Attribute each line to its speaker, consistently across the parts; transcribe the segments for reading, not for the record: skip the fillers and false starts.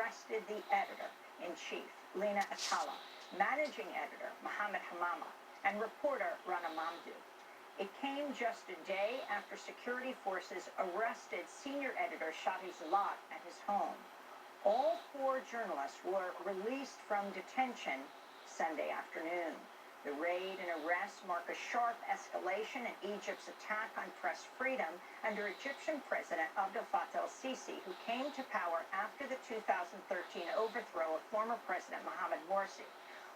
Speaker 1: arrested the editor-in-chief, Lina Atala, managing editor, Mohammed Hamama, and reporter, Rana Mamdouh. It came just a day after security forces arrested senior editor Shadi Zalat at his home. All 4 journalists were released from detention Sunday afternoon. The raid and arrest mark a sharp escalation in Egypt's attack on press freedom under Egyptian President Abdel Fattah el-Sisi, who came to power after the 2013 overthrow of former President Mohamed Morsi.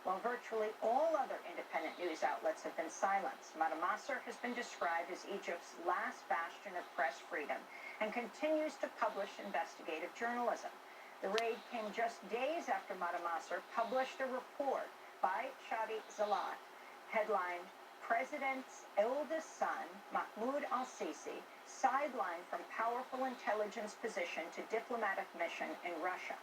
Speaker 1: While virtually all other independent news outlets have been silenced, Masr has been described as Egypt's last bastion of press freedom and continues to publish investigative journalism. The raid came just days after Masr published a report by Shadi Zalat, headlined, "President's eldest son, Mahmoud al-Sisi, sidelined from powerful intelligence position to diplomatic mission in Russia."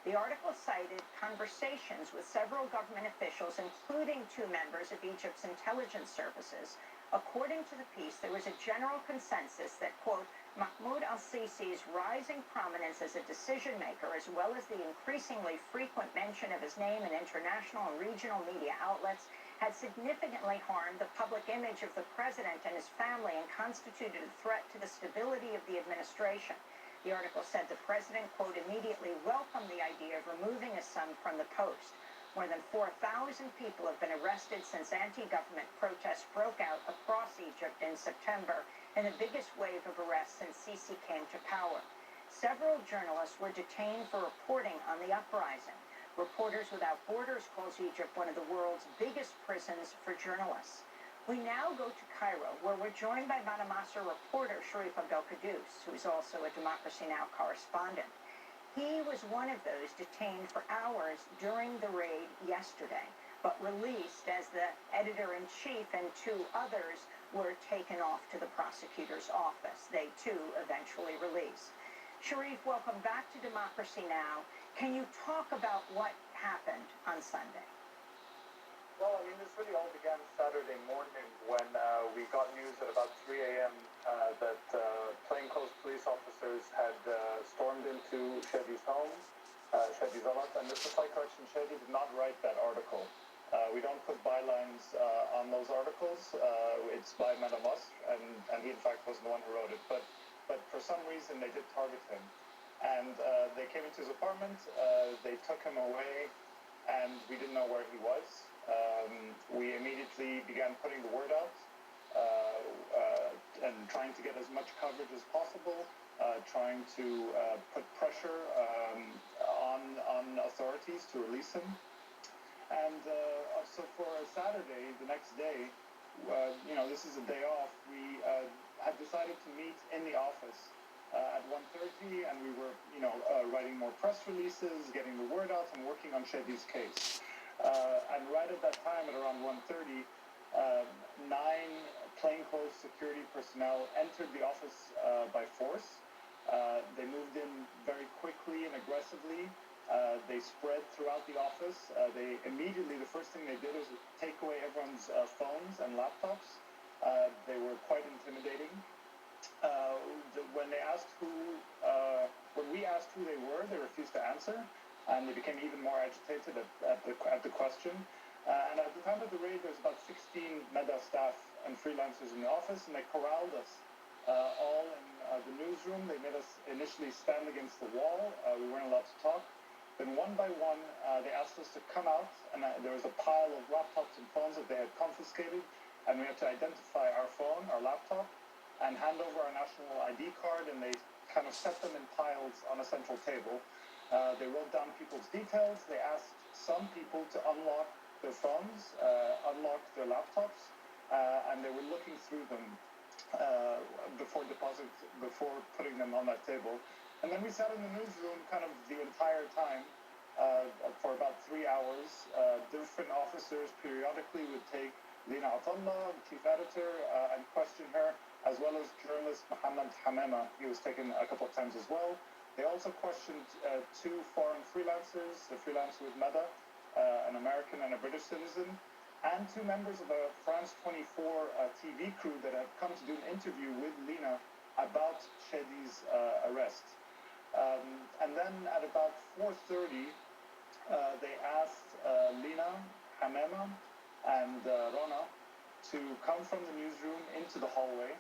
Speaker 1: The article cited conversations with several government officials, including 2 members of Egypt's intelligence services. According to the piece, there was a general consensus that, quote, Mahmoud al-Sisi's rising prominence as a decision-maker, as well as the increasingly frequent mention of his name in international and regional media outlets, had significantly harmed the public image of the president and his family and constituted a threat to the stability of the administration. The article said the president, quote, immediately welcomed the idea of removing his son from the post. More than 4,000 people have been arrested since anti-government protests broke out across Egypt in September, and the biggest wave of arrests since Sisi came to power. Several journalists were detained for reporting on the uprising. Reporters Without Borders calls Egypt one of the world's biggest prisons for journalists. We now go to Cairo, where we're joined by Masr reporter Sharif Abdel-Quddus, who is also a Democracy Now! Correspondent. He was one of those detained for hours during the raid yesterday, but released as the editor-in-chief and 2 others were taken off to the prosecutor's office. They, too, eventually released. Sharif, welcome back to Democracy Now! Can you talk about what happened on Sunday?
Speaker 2: Well, I mean, this really all began Saturday morning when we got news at about 3 a.m. That plainclothes police officers had stormed into Shadi's home, Shadi Zalat, and just a slight correction, Shadi did not write that article. We don't put bylines on those articles. It's by Mada, and he in fact wasn't the one who wrote it. But for some reason they did target him. And they came into his apartment, they took him away, and we didn't know where he was. We immediately began putting the word out and trying to get as much coverage as possible, trying to put pressure on authorities to release him. And so for Saturday, the next day, this is a day off, we had decided to meet in the office at 1:30, and we were, writing more press releases, getting the word out, and working on Shadi's case. And right at that time, at around 1:30, 9 plainclothes security personnel entered the office by force. They moved in very quickly and aggressively. They spread throughout the office. The first thing they did was take away everyone's phones and laptops. They were quite intimidating. When we asked who they were, they refused to answer. And they became even more agitated at the question. And at the time of the raid, there was about 16 Mada staff and freelancers in the office, and they corralled us all in the newsroom. They made us initially stand against the wall. We weren't allowed to talk. Then one by one, they asked us to come out, and there was a pile of laptops and phones that they had confiscated, and we had to identify our phone, our laptop, and hand over our national ID card, and they kind of set them in piles on a central table. They wrote down people's details. They asked some people to unlock their phones, unlock their laptops, and they were looking through them before putting them on that table. And then we sat in the newsroom kind of the entire time for about 3 hours. Different officers periodically would take Lina Atala, the chief editor, and question her, as well as journalist Mohammed Hamama. He was taken a couple of times as well. They also questioned 2 foreign freelancers, the freelancer with Mada, an American and a British citizen, and 2 members of a France 24 TV crew that had come to do an interview with Lina about Shadi's arrest. And then at about 4:30, they asked Lina, Hamema, and Rona to come from the newsroom into the hallway.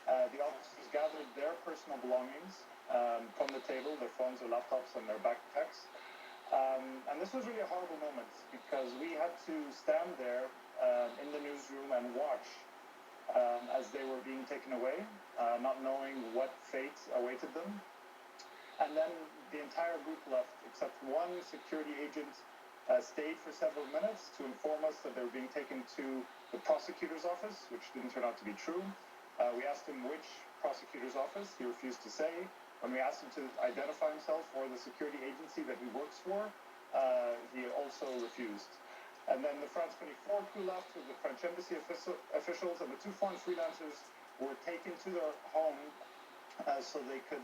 Speaker 2: The officers gathered their personal belongings from the table, their phones, their laptops, and their backpacks. And this was really a horrible moment because we had to stand there in the newsroom and watch as they were being taken away, not knowing what fate awaited them. And then the entire group left, except one security agent stayed for several minutes to inform us that they were being taken to the prosecutor's office, which didn't turn out to be true. We asked him which prosecutor's office. He refused to say. When we asked him to identify himself or the security agency that he works for, he also refused. And then the France 24 crew left with the French embassy officials, and the two foreign freelancers were taken to their home so they could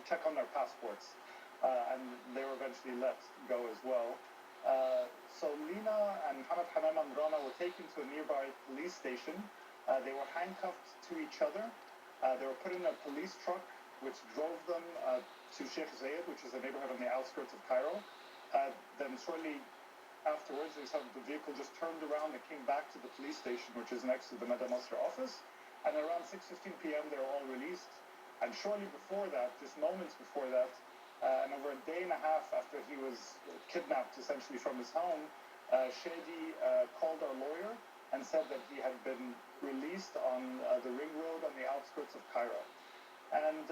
Speaker 2: check on their passports. And they were eventually let go as well. So Lina and Hamad Hamam and Rana were taken to a nearby police station. They were handcuffed to each other. They were put in a police truck which drove them to Sheikh Zayed, which is a neighborhood on the outskirts of Cairo. Then shortly afterwards, they saw the vehicle just turned around and came back to the police station, which is next to the Mada Masr office. And around 6:15 p.m., they were all released. And shortly before that, just moments before that, and over a day and a half after he was kidnapped essentially from his home, Shadi called our lawyer and said that he had been released on the ring road on the outskirts of Cairo. And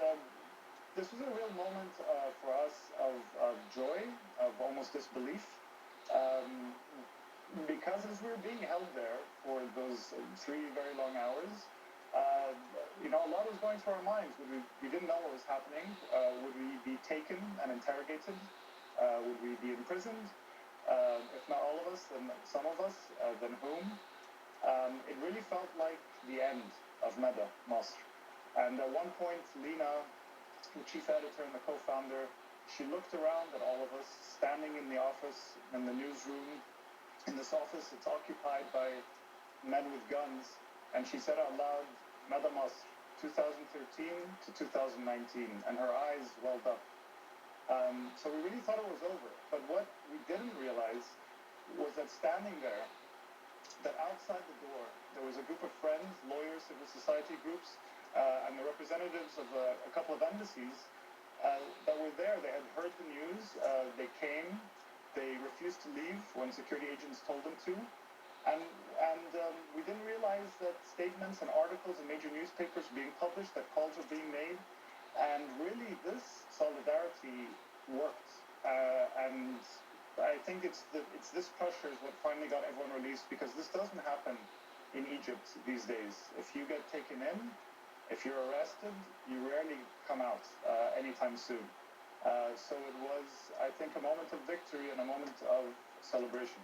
Speaker 2: this was a real moment for us of joy, of almost disbelief, because as we were being held there for those 3 very long hours, a lot was going through our minds. We didn't know what was happening. Would we be taken and interrogated? Would we be imprisoned? If not all of us, then some of us, then whom? It really felt like the end of Mada, Masr. And at one point, Lina, the chief editor and the co-founder, she looked around at all of us standing in the office, in the newsroom. In this office, it's occupied by men with guns. And she said out loud, Mada Masr, 2013 to 2019. And her eyes welled up. So we really thought it was over. But what we didn't realize was that standing there, that outside the door, there was a group of friends, lawyers, civil society groups, and the representatives of a couple of embassies that were there. They had heard the news. They came. They refused to leave when security agents told them to. And we didn't realize that statements and articles in major newspapers were being published, that calls were being made. And really, this solidarity worked. And I think it's this pressure is what finally got everyone released, because this doesn't happen in Egypt these days. If you get taken in, if you're arrested, you rarely come out anytime soon. So it was, I think, a moment of victory and a moment of celebration.